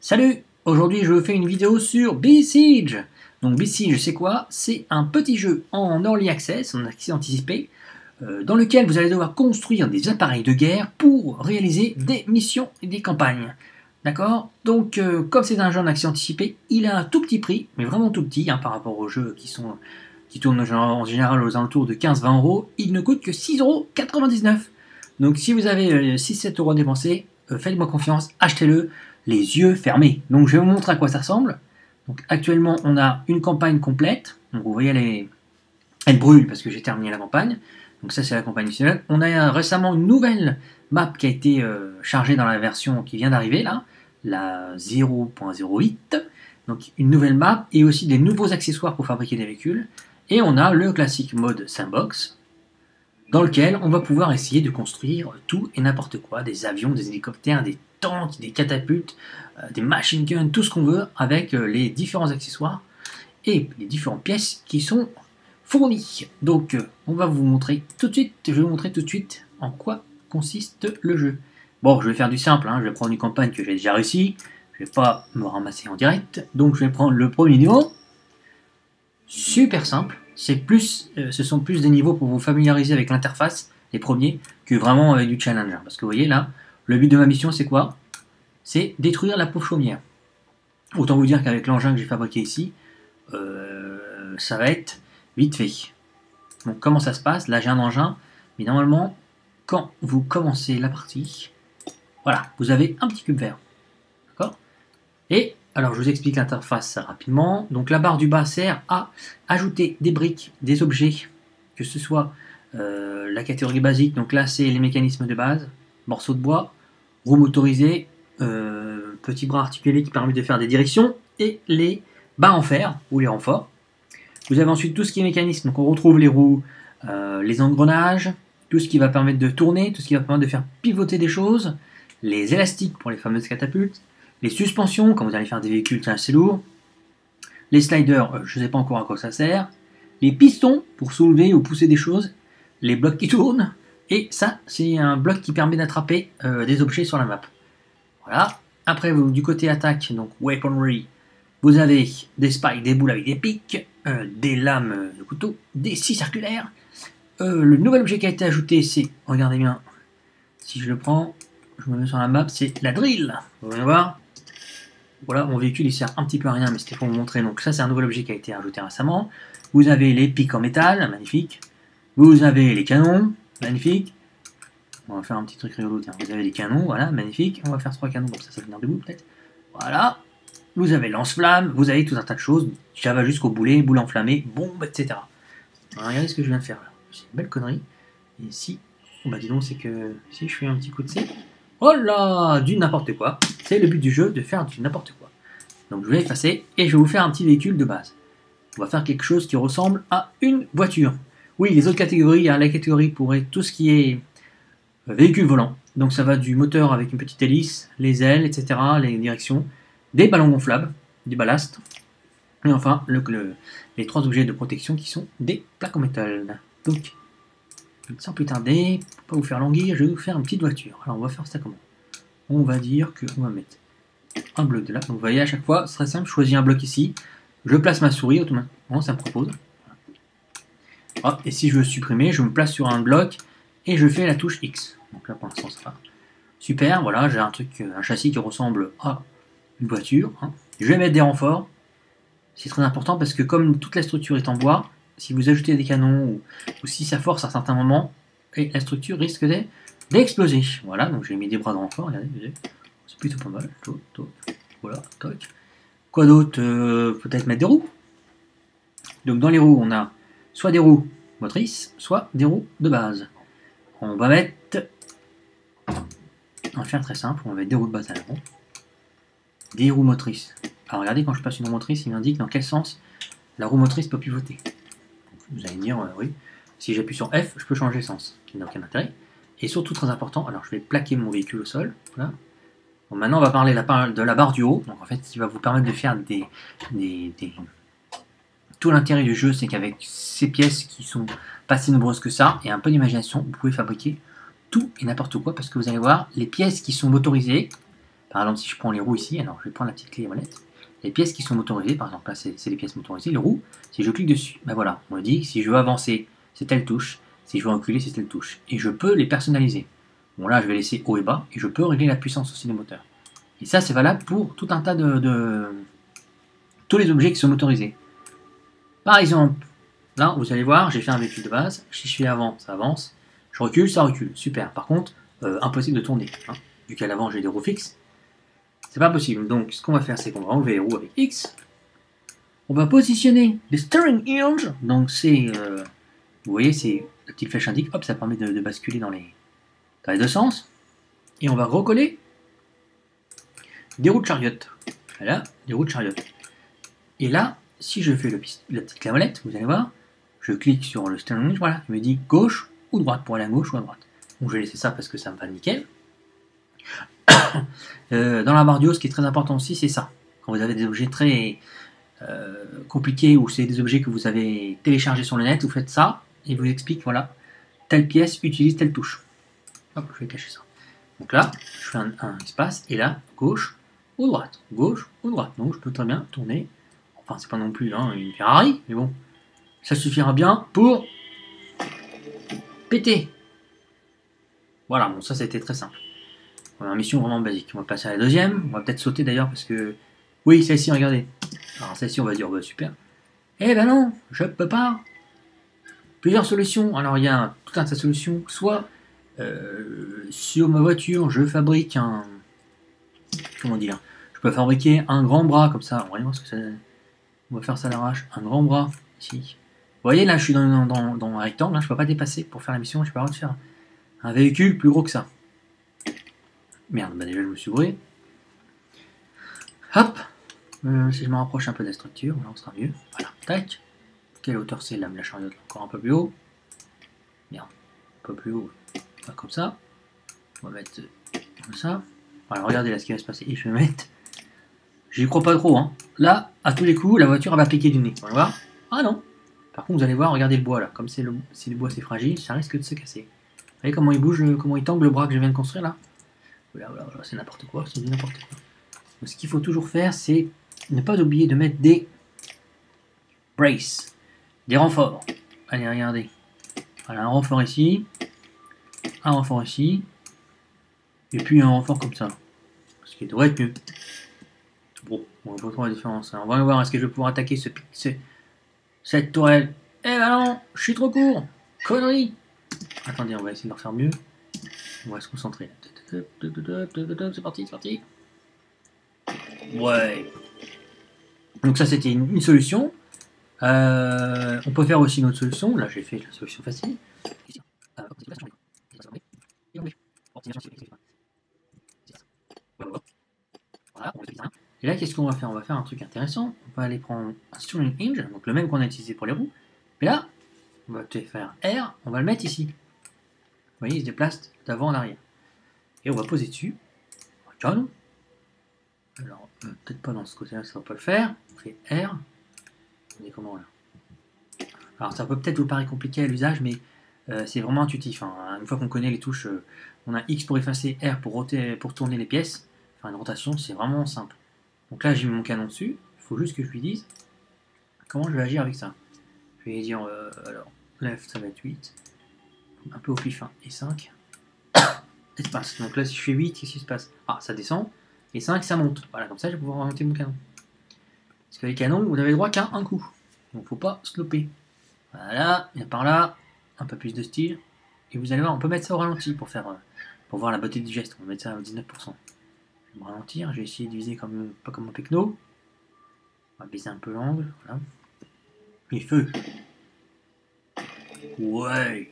Salut! Aujourd'hui je vous fais une vidéo sur Besiege. Donc Besiege c'est quoi? C'est un petit jeu en early access, en accès anticipé, dans lequel vous allez devoir construire des appareils de guerre pour réaliser des missions et des campagnes. D'accord? Donc comme c'est un jeu en accès anticipé, il a un tout petit prix, mais vraiment tout petit par rapport aux jeux qui tournent en général aux alentours de 15-20 euros. Il ne coûte que 6,99 €. Donc si vous avez 6-7 euros dépensés, faites-moi confiance, achetez-le les yeux fermés. Donc je vais vous montrer à quoi ça ressemble. Donc actuellement on a une campagne complète. Donc vous voyez elle brûle parce que j'ai terminé la campagne. Donc ça c'est la campagne initiale. On a récemment une nouvelle map qui a été chargée dans la version qui vient d'arriver là, la 0.08. Donc une nouvelle map et aussi des nouveaux accessoires pour fabriquer des véhicules. Et on a le classique mode sandbox, dans lequel on va pouvoir essayer de construire tout et n'importe quoi, des avions, des hélicoptères, des tanks, des catapultes, des machine guns, tout ce qu'on veut, avec les différents accessoires et les différentes pièces qui sont fournies. Donc on va vous montrer tout de suite, je vais vous montrer tout de suite en quoi consiste le jeu. Bon, je vais faire du simple, je vais prendre une campagne que j'ai déjà réussi, je ne vais pas me ramasser en direct, donc je vais prendre le premier niveau, super simple. Ce sont plus des niveaux pour vous familiariser avec l'interface, les premiers, que vraiment avec du challenge. Parce que vous voyez là, le but de ma mission c'est quoi? C'est détruire la pauvre chaumière. Autant vous dire qu'avec l'engin que j'ai fabriqué ici, ça va être vite fait. Donc comment ça se passe? Là j'ai un engin, mais normalement, quand vous commencez la partie, voilà, vous avez un petit cube vert. D'accord? Et alors, je vous explique l'interface rapidement. Donc, la barre du bas sert à ajouter des briques, des objets, que ce soit la catégorie basique. Donc là, c'est les mécanismes de base, morceaux de bois, roues motorisées, petits bras articulés qui permettent de faire des directions, et les barres en fer, ou les renforts. Vous avez ensuite tout ce qui est mécanisme. Donc, on retrouve les roues, les engrenages, tout ce qui va permettre de tourner, tout ce qui va permettre de faire pivoter des choses, les élastiques pour les fameuses catapultes, les suspensions, quand vous allez faire des véhicules assez lourds, les sliders, je ne sais pas encore à quoi ça sert, les pistons pour soulever ou pousser des choses, les blocs qui tournent, et ça, c'est un bloc qui permet d'attraper des objets sur la map. Voilà. Après, vous, du côté attaque, donc weaponry, vous avez des spikes, des boules avec des pics, des lames de couteau, des scies circulaires. Le nouvel objet qui a été ajouté, c'est, regardez bien, si je le prends, je me mets sur la map, c'est la drill. Vous voyez voir. Voilà, mon véhicule il sert un petit peu à rien, mais c'était pour vous montrer. Donc ça c'est un nouvel objet qui a été ajouté récemment. Vous avez les pics en métal, magnifique. Vous avez les canons, magnifique. On va faire un petit truc rigolo, tiens. Vous avez les canons, voilà, magnifique. On va faire 3 canons, comme ça va tenir debout peut-être. Voilà. Vous avez lance-flamme, vous avez tout un tas de choses. Ça va jusqu'au boulet, boule enflammée, bombe, etc. Alors, regardez ce que je viens de faire là. C'est une belle connerie. Et si, bah dis donc, c'est que si je fais un petit coup de C, oh là, du n'importe quoi. C'est le but du jeu, de faire du n'importe quoi. Donc je vais effacer et je vais vous faire un petit véhicule de base. On va faire quelque chose qui ressemble à une voiture. Oui, les autres catégories, la catégorie pourrait tout ce qui est véhicule volant. Donc ça va du moteur avec une petite hélice, les ailes, etc., les directions, des ballons gonflables, du ballast, et enfin les 3 objets de protection qui sont des plaques en métal. Donc, sans plus tarder, pour pas vous faire languir, je vais vous faire une petite voiture. Alors on va faire ça comment? On va dire qu'on va mettre un bloc de là. Donc vous voyez à chaque fois, c'est très simple, je choisis un bloc ici, je place ma souris automatiquement, ça me propose. Hop, et si je veux supprimer, je me place sur un bloc et je fais la touche X. Donc là pour l'instant ça va. Super, voilà, j'ai un châssis qui ressemble à une voiture. Je vais mettre des renforts. C'est très important parce que comme toute la structure est en bois, si vous ajoutez des canons ou si ça force à certains moments, et la structure risque d'exploser. Voilà, donc j'ai mis des bras de renfort, regardez, c'est plutôt pas mal. Voilà, toc. Quoi d'autre? Peut-être mettre des roues. Donc dans les roues, on a soit des roues motrices, soit des roues de base. On va mettre, on va faire très simple, on va mettre des roues de base à l'avant, des roues motrices. Alors regardez, quand je passe une roue motrice, il m'indique dans quel sens la roue motrice peut pivoter. Vous allez me dire, oui, si j'appuie sur F, je peux changer de sens, qui n'a aucun intérêt. Et surtout très important, alors je vais plaquer mon véhicule au sol. Voilà. Bon, maintenant on va parler de la barre du haut, donc en fait qui va vous permettre de faire tout l'intérêt du jeu, c'est qu'avec ces pièces qui sont pas si nombreuses que ça, et un peu d'imagination, vous pouvez fabriquer tout et n'importe quoi, parce que vous allez voir, les pièces qui sont motorisées, Par exemple, si je prends les roues ici, alors je vais prendre la petite clé à molette. Les pièces qui sont motorisées, par exemple là c'est les pièces motorisées, les roues, si je clique dessus, ben voilà, on me dit que si je veux avancer, c'est telle touche, si je veux reculer, c'est telle touche. Et je peux les personnaliser. Bon là je vais laisser haut et bas, et je peux régler la puissance aussi des moteurs. Et ça c'est valable pour tout un tas de tous les objets qui sont motorisés. Par exemple, là vous allez voir, j'ai fait un véhicule de base, si je fais avant, ça avance, je recule, ça recule, super. Par contre, impossible de tourner, hein. Vu qu'à l'avant j'ai des roues fixes, c'est pas possible. Donc ce qu'on va faire, c'est qu'on va enlever les roues avec X. On va positionner les steering wheels. Donc c'est, vous voyez, c'est la petite flèche indique. Hop, ça permet de basculer dans les deux sens. Et on va recoller des roues de chariot. Voilà, des roues de chariot. Et là, si je fais la petite clé molette, vous allez voir, je clique sur le steering wheel. Voilà, il me dit gauche ou droite pour aller à gauche ou à droite. Donc je vais laisser ça parce que ça me va nickel. Dans la barre du haut, ce qui est très important aussi, c'est ça. Quand vous avez des objets très compliqués ou c'est des objets que vous avez téléchargés sur le net, vous faites ça et vous explique voilà, telle pièce utilise telle touche. Hop, je vais cacher ça. Donc là, je fais un espace et là, gauche ou droite, gauche ou droite. Donc je peux très bien tourner. Enfin, c'est pas non plus hein, une Ferrari, mais bon, ça suffira bien pour péter. Voilà, bon, ça c'était très simple. Une mission vraiment basique. On va passer à la deuxième. On va peut-être sauter d'ailleurs parce que... Oui, celle-ci, regardez. Alors celle-ci, on va dire, bah, super. Eh ben non, je peux pas. Plusieurs solutions. Alors il y a tout un tas de solutions. Soit sur ma voiture, je fabrique un... Comment dire? Je peux fabriquer un grand bras comme ça. On va voir ce que ça... On va faire ça à l'arrache. Un grand bras ici. Vous voyez là, je suis dans un rectangle. Là, je peux pas dépasser pour faire la mission. Je peux pas faire un véhicule plus gros que ça. Merde, bah déjà je me suis bourré. Hop, si je me rapproche un peu de la structure, là on sera mieux. Voilà, tac. Quelle hauteur c'est là, la chariote? Encore un peu plus haut. Merde, un peu plus haut. Voilà, comme ça. On va mettre comme ça. Voilà, regardez là ce qui va se passer. Et je vais mettre. J'y crois pas trop, hein. Là, à tous les coups, la voiture elle va piquer du nez. On va voir. Ah non. Par contre, vous allez voir, regardez le bois là. Comme c'est si le bois c'est fragile, ça risque de se casser. Vous voyez comment il bouge, comment il tangue le bras que je viens de construire là? Voilà, c'est n'importe quoi, c'est n'importe quoi. Donc, ce qu'il faut toujours faire, c'est ne pas oublier de mettre des braces, des renforts. Allez, regardez. Voilà, un renfort ici, un renfort ici, et puis un renfort comme ça. Ce qui devrait être mieux. Bon, on va pas trop la différence. Alors, on va voir, est-ce que je vais pouvoir attaquer cette tourelle? Eh ben non, je suis trop court. Connerie. Attendez, on va essayer de le faire mieux. On va se concentrer. C'est parti, c'est parti. Ouais. Donc ça c'était une solution. On peut faire aussi une autre solution. Là j'ai fait la solution facile. Et là qu'est-ce qu'on va faire? On va faire un truc intéressant. On va aller prendre un steering hinge, donc le même qu'on a utilisé pour les roues. Mais là, on va peut-être faire R, on va le mettre ici. Vous voyez, il se déplace d'avant en arrière. Et on va poser dessus. John. Alors, peut-être pas dans ce côté-là, ça va pas le faire. On fait R. On est comment là? Alors, ça peut peut-être vous paraître compliqué à l'usage, mais c'est vraiment intuitif. Hein. Une fois qu'on connaît les touches, on a X pour effacer, R pour tourner les pièces. Enfin, une rotation, c'est vraiment simple. Donc là, j'ai mis mon canon dessus. Il faut juste que je lui dise comment je vais agir avec ça. Je vais lui dire, alors, left, ça va être 8. Un peu au pif, hein, et 5. Espace. Donc là, si je fais 8, qu'est-ce qui se passe? Ah, ça descend. Et 5, ça monte. Voilà, comme ça, je vais pouvoir remonter mon canon. Parce que les canons, vous n'avez droit qu'à un coup. Donc, faut pas se louper. Voilà, et par là, un peu plus de style. Et vous allez voir, on peut mettre ça au ralenti pour voir la beauté du geste. On va mettre ça à 19%. Je vais me ralentir, je vais essayer de viser pas comme un pecno. On va baisser un peu l'angle, voilà. Et feu. Ouais.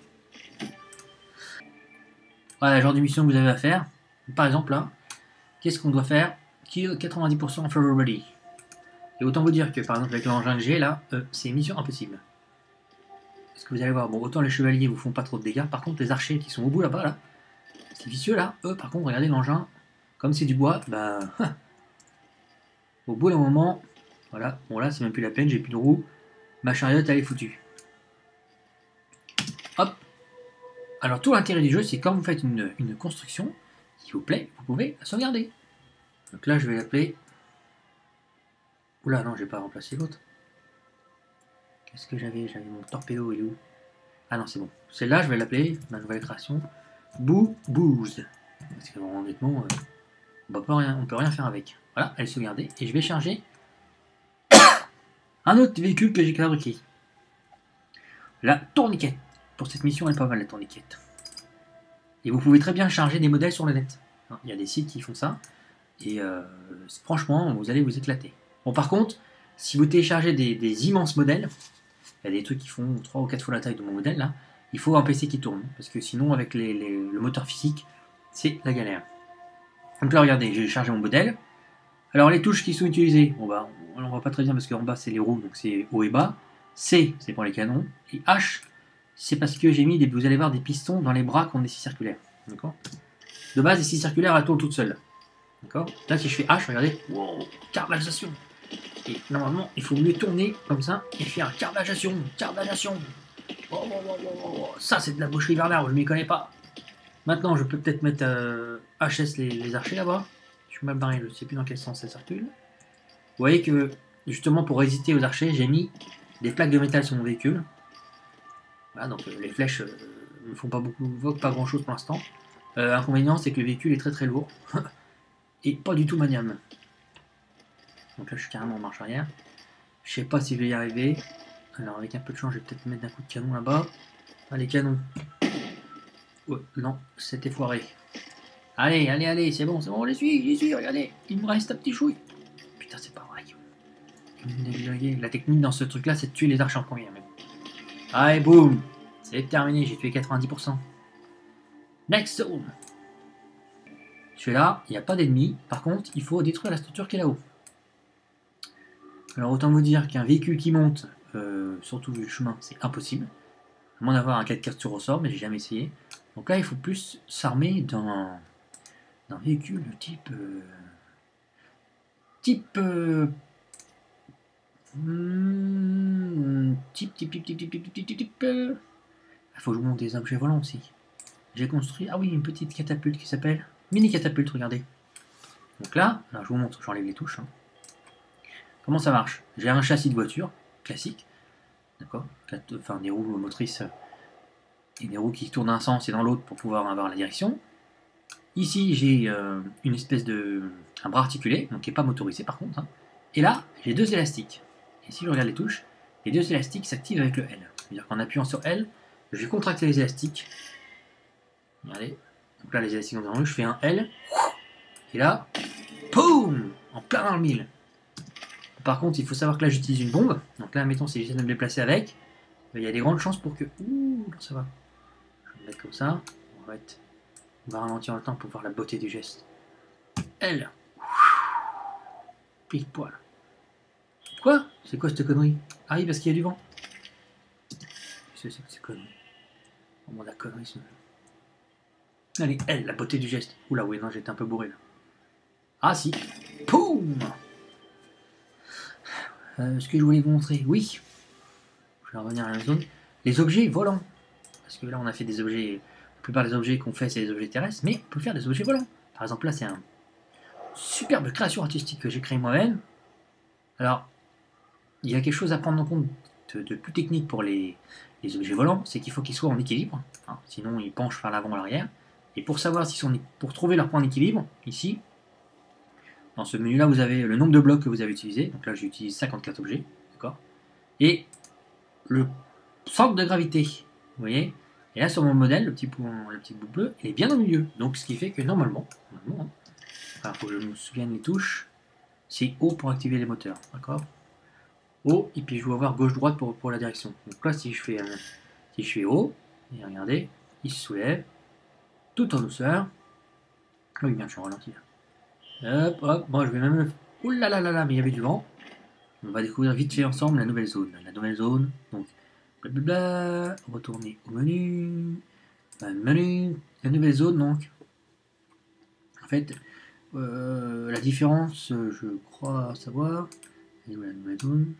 Voilà le genre de mission que vous avez à faire. Par exemple là, qu'est-ce qu'on doit faire? Kill 90% of everybody. Et autant vous dire que par exemple avec l'engin que j'ai là, c'est mission impossible. Parce que vous allez voir, bon autant les chevaliers vous font pas trop de dégâts, par contre les archers qui sont au bout là-bas là, c'est vicieux là, eux par contre regardez l'engin, comme c'est du bois, bah au bout d'un moment, voilà, bon là c'est même plus la peine, j'ai plus de roues, ma chariote elle est foutue. Hop. Alors tout l'intérêt du jeu c'est quand vous faites une construction, s'il vous plaît, vous pouvez la sauvegarder. Donc là, je vais l'appeler... Oula, non, j'ai pas remplacé l'autre. Qu'est-ce que j'avais? J'avais mon torpedo, il est où? Ah non, c'est bon. Celle-là, je vais l'appeler, ma nouvelle création, Boo-Booze. Parce que honnêtement, on peut rien faire avec. Voilà, elle est sauvegardée. Et je vais charger un autre véhicule que j'ai fabriqué. La tourniquette. Pour cette mission, elle est pas mal, la tourniquette. Et vous pouvez très bien charger des modèles sur le net. Il y a des sites qui font ça. Et franchement, vous allez vous éclater. Bon, par contre, si vous téléchargez des immenses modèles, il y a des trucs qui font 3 ou 4 fois la taille de mon modèle, là, il faut un PC qui tourne. Parce que sinon, avec le moteur physique, c'est la galère. Donc là, regardez, j'ai chargé mon modèle. Alors, les touches qui sont utilisées, bon, bah, on ne voit pas très bien parce qu'en bas, c'est les roues, donc c'est haut et bas. C, c'est pour les canons. Et H, c'est parce que j'ai mis, vous allez voir, des pistons dans les bras qui ont des scies circulaires. D'accord? De base, les scies circulaires, elles tournent toutes seules. D'accord? Là, si je fais H, regardez, wow, carvajation. Et normalement, il faut mieux tourner comme ça et faire carvajation, carvajation. Oh, oh, oh, oh, oh. Ça, c'est de la boucherie Bernard, je m'y connais pas. Maintenant, je peux peut-être mettre HS les archers là-bas. Je suis mal barré, je ne sais plus dans quel sens ça circule. Vous voyez que, justement, pour résister aux archers, j'ai mis des plaques de métal sur mon véhicule. Voilà, donc les flèches ne font pas grand-chose pour l'instant. Inconvénient, c'est que le véhicule est très très lourd. Et pas du tout maniable. Donc là, je suis carrément en marche arrière. Je sais pas si je vais y arriver. Alors, avec un peu de chance, je vais peut-être mettre un coup de canon là-bas. Ah, les canons. Oh, non, c'était foiré. Allez, allez, allez, c'est bon, j'y suis, regardez. Il me reste un petit chouille. Putain, c'est pas vrai. La technique dans ce truc-là, c'est de tuer les archers en premier. Mais bon. Allez, boum. C'est terminé, j'ai tué 90%. Next zone. Je suis là, il n'y a pas d'ennemis. Par contre, il faut détruire la structure qui est là-haut. Alors autant vous dire qu'un véhicule qui monte, surtout vu le chemin, c'est impossible. À moins d'avoir un 4x4 sur ressort, mais j'ai jamais essayé. Donc là, il faut plus s'armer d'un véhicule type... type... Il faut que je monte des objets volants aussi. J'ai construit... Ah oui, une petite catapulte qui s'appelle... Mini catapulte, regardez. Donc là, alors je vous montre, j'enlève les touches. Hein. Comment ça marche? J'ai un châssis de voiture, classique. D'accord? Enfin, des roues motrices et des roues qui tournent d'un sens et dans l'autre pour pouvoir avoir la direction. Ici, j'ai une espèce de... un bras articulé, donc qui n'est pas motorisé par contre. Hein. Et là, j'ai deux élastiques. Et si je regarde les touches, les deux élastiques s'activent avec le L. C'est-à-dire qu'en appuyant sur L, je vais contracter les élastiques. Regardez. Donc là, les élastiques sont dans le je fais un L. Et là, POUM en plein dans le mille. Par contre, il faut savoir que là, j'utilise une bombe. Donc là, mettons, si j'essaie de me déplacer avec, il y a des grandes chances pour que... Ouh, ça va. Je vais me mettre comme ça. On va ralentir le temps pour voir la beauté du geste. L. Pile poil. Quoi? C'est quoi cette connerie? Ah oui, parce qu'il y a du vent. Qu'est-ce que c'est que cette connerie? Oh mon la connerie, ça. Allez, L, la beauté du geste. Oula, oui, non, j'étais un peu bourré là. Ah si. Poum. Ce que je voulais vous montrer, oui. Je vais revenir à la zone. Les objets volants. Parce que là, on a fait des objets... La plupart des objets qu'on fait, c'est des objets terrestres, mais on peut faire des objets volants. Par exemple, là, c'est un superbe création artistique que j'ai créé moi-même. Alors, il y a quelque chose à prendre en compte de plus technique pour les objets volants, c'est qu'il faut qu'ils soient en équilibre. Hein, sinon, ils penchent vers l'avant ou l'arrière. Et pour savoir s'ils sont... Pour trouver leur point d'équilibre, ici, dans ce menu-là, vous avez le nombre de blocs que vous avez utilisé. Donc là, j'utilise 54 objets. D'accord? Et le centre de gravité. Vous voyez? Et là, sur mon modèle, le petit bout bleu, il est bien au milieu. Donc, ce qui fait que normalement hein, il faut que je me souvienne les touches. C'est O pour activer les moteurs. D'accord? O, et puis je vais avoir gauche-droite pour la direction. Donc là, si je fais O, et regardez, il se soulève, tout en douceur. Oui, bien, je suis ralenti là. Hop, hop, moi je vais même le... Ouh là là là là, mais il y avait du vent. On va découvrir vite fait ensemble la nouvelle zone. La nouvelle zone, donc, blablabla, retourner au menu, la nouvelle zone, donc. En fait, la différence, je crois savoir. Et voilà, la nouvelle zone.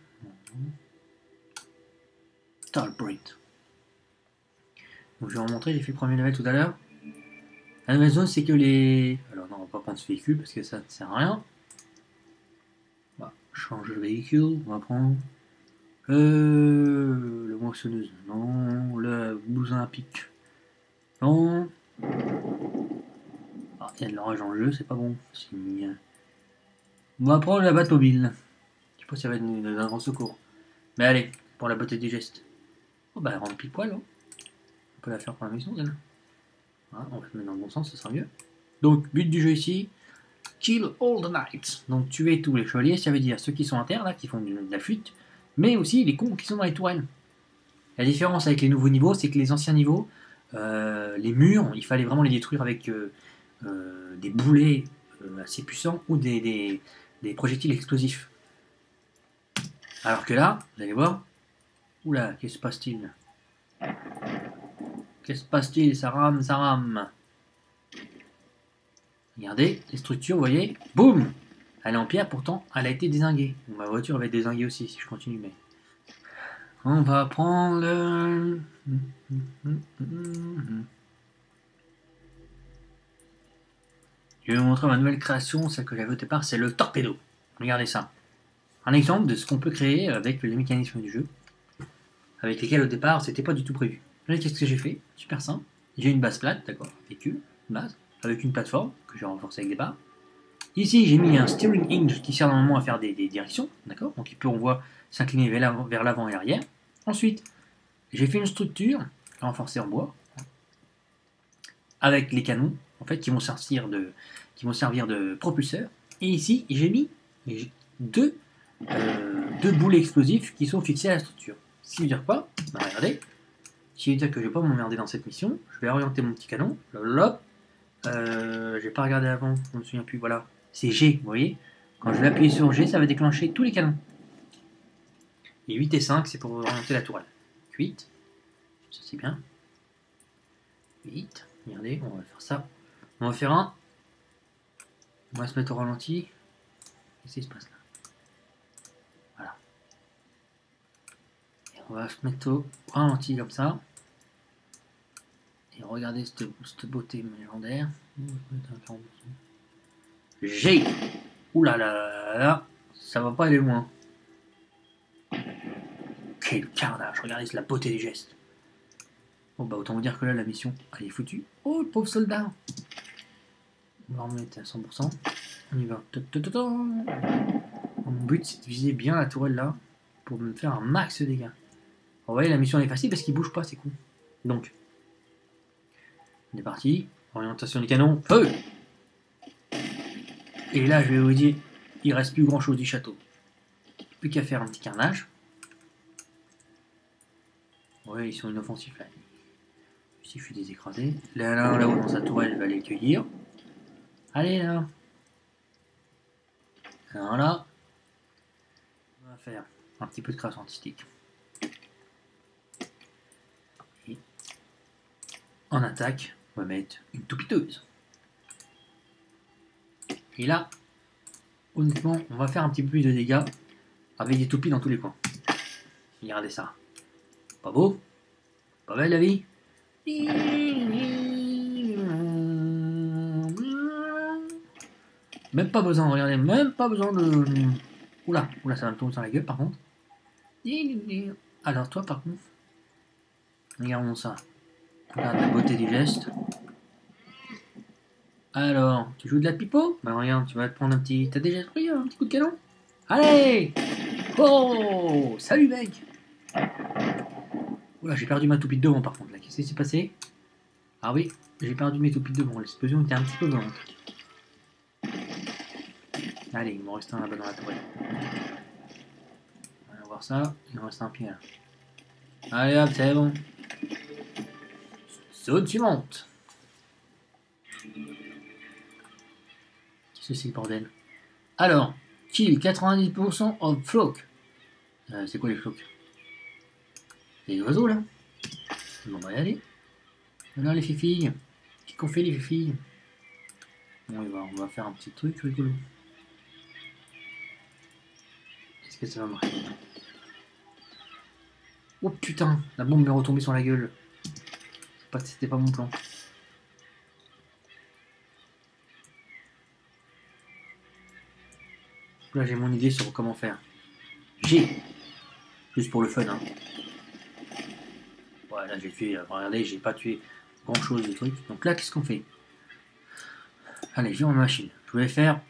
Starbreed. Donc je vais vous montrer, j'ai fait le premier level tout à l'heure. La nouvelle zone, c'est que les... Alors non, on va pas prendre ce véhicule parce que ça ne sert à rien. On va changer le véhicule. On va prendre... Le moissonneuse. Non. Le bousin à pic. Non. Ah, il y a de l'orage en jeu, c'est pas bon. On va prendre la Batmobile. Je sais pas si ça va être d'un grand secours. Mais allez, pour la beauté du geste. Oh bah elle rentre pile poil. Hein. On peut la faire pour la mission, elle. Voilà, on va se mettre dans le bon sens, ça sera mieux. Donc, but du jeu ici, kill all the knights. Donc, tuer tous les chevaliers, ça veut dire ceux qui sont à terre, là, qui font de la fuite, mais aussi les cons qui sont dans les tourelles. La différence avec les nouveaux niveaux, c'est que les anciens niveaux, les murs, il fallait vraiment les détruire avec des boulets assez puissants ou des projectiles explosifs. Alors que là, vous allez voir, oula, qu'est-ce qui se passe-t-il? Qu'est-ce qui se passe-t-il? Ça rame, ça rame. Regardez, les structures, vous voyez, boum! Elle est en pierre, pourtant, elle a été dézinguée. Bon, ma voiture va être dézinguée aussi, si je continue, mais... On va prendre le... Je vais vous montrer ma nouvelle création, celle que j'avais au départ, c'est le torpedo. Regardez ça. Un exemple de ce qu'on peut créer avec les mécanismes du jeu, avec lesquels au départ, c'était pas du tout prévu. Regardez qu'est-ce que j'ai fait, super simple. J'ai une base plate, d'accord, véhicule, base, avec une plateforme que j'ai renforcée avec des barres. Ici, j'ai mis un steering hinge qui sert normalement à faire des directions, d'accord. Donc il peut, on voit, s'incliner vers l'avant et l'arrière. Ensuite, j'ai fait une structure renforcée en bois avec les canons, en fait, qui vont servir de propulseurs. Et ici, j'ai mis deux boulets explosifs qui sont fixés à la structure. Ce qui veut dire quoi? Bah, regardez. Ce qui veut dire que je vais pas m'emmerder dans cette mission. Je vais orienter mon petit canon. Hop. J'ai pas regardé avant, je me souviens plus. Voilà. C'est G, vous voyez. Quand je vais appuyer sur G, ça va déclencher tous les canons. Et 8 et 5, c'est pour orienter la tourelle. 8. Ça c'est bien. 8. Regardez, on va faire ça. On va faire un. On va se mettre au ralenti. Qu'est-ce qui se passe là? Voilà. Et on va se mettre au ralenti comme ça. Et regardez cette beauté légendaire. G. Ouh là là là là. Ça va pas aller loin. Quel carnage. Regardez la beauté des gestes. Bon bah autant vous dire que là la mission elle est foutue. Oh le pauvre soldat. On va remettre à 100%. On y va. Mon but c'est de viser bien la tourelle là pour me faire un max de dégâts. Vous voyez la mission elle est facile parce qu'il bouge pas, c'est cool. Donc on est parti. Orientation du canon. Feu. Et là je vais vous dire, il reste plus grand chose du château. Plus qu'à faire un petit carnage. Ouais ils sont inoffensifs là. Il suffit de les écraser. Là-haut dans sa tourelle, va les cueillir. Allez là. Alors là, on va faire un petit peu de création artistique. Et en attaque, on va mettre une toupiteuse. Et là, honnêtement, on va faire un petit peu plus de dégâts avec des toupies dans tous les coins. Regardez ça. Pas beau? Pas belle la vie? Même pas besoin, regardez, même pas besoin de... Oula, ça va me tomber sur la gueule par contre. Alors toi par contre, regardons ça. Regarde la beauté du geste. Alors, tu joues de la pipeau? Bah regarde, tu vas te prendre un petit... T'as déjà pris un petit coup de canon? Allez! Oh! Salut mec! Oula, j'ai perdu ma toupie de devant par contre là. Qu'est-ce qui s'est passé? Ah oui, j'ai perdu mes toupies de devant. L'explosion était un petit peu violente. Allez, il m'en reste un là-bas dans la tourelle. On va voir ça. Il en reste un pied là. Allez hop, c'est bon. Zone suivante. Qu'est-ce que c'est le bordel? Alors, kill 90% of flock. C'est quoi les flocks? C'est les oiseaux là? Bon, on va y aller. Alors les fifilles. Qu'est-ce qu'on fait les fifilles? Bon, on va faire un petit truc rigolo. Est-ce que ça va marcher? Oh putain, la bombe m'est retombée sur la gueule. C'était pas mon plan. Là, j'ai mon idée sur comment faire. J'ai, juste pour le fun, hein. Voilà, j'ai tué, regardez, j'ai pas tué grand chose de trucs. Donc là, qu'est-ce qu'on fait? Allez, je vais en machine. Je voulais faire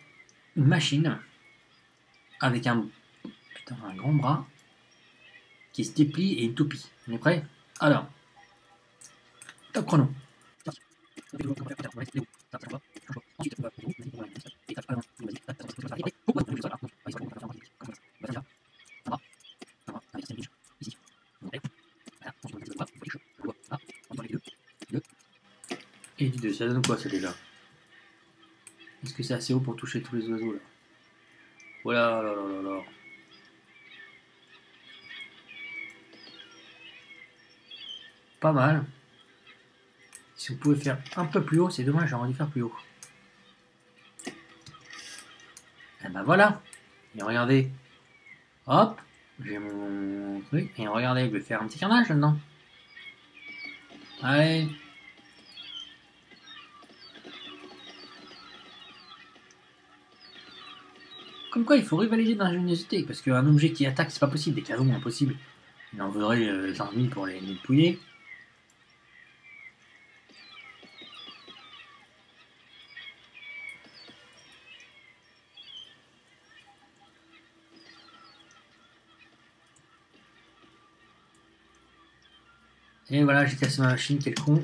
une machine avec un grand bras qui se déplie et une toupie. On est prêt? Alors, top chrono. Et du 2, ça donne quoi ça déjà? Est-ce que c'est assez haut pour toucher tous les oiseaux là? Voilà, là, là, là, là. Pas mal. Si vous pouvez faire un peu plus haut, c'est dommage, j'aurais dû faire plus haut. Et ben voilà. Et regardez. Hop, j'ai mon truc. Et regardez, je vais faire un petit carnage maintenant. Allez. Comme quoi, il faut rivaliser d'ingéniosité, parce qu'un objet qui attaque, c'est pas possible. Des canons, impossible. Il en faudrait 100 000 pour les dépouiller. Et voilà, j'ai cassé ma machine, quel con.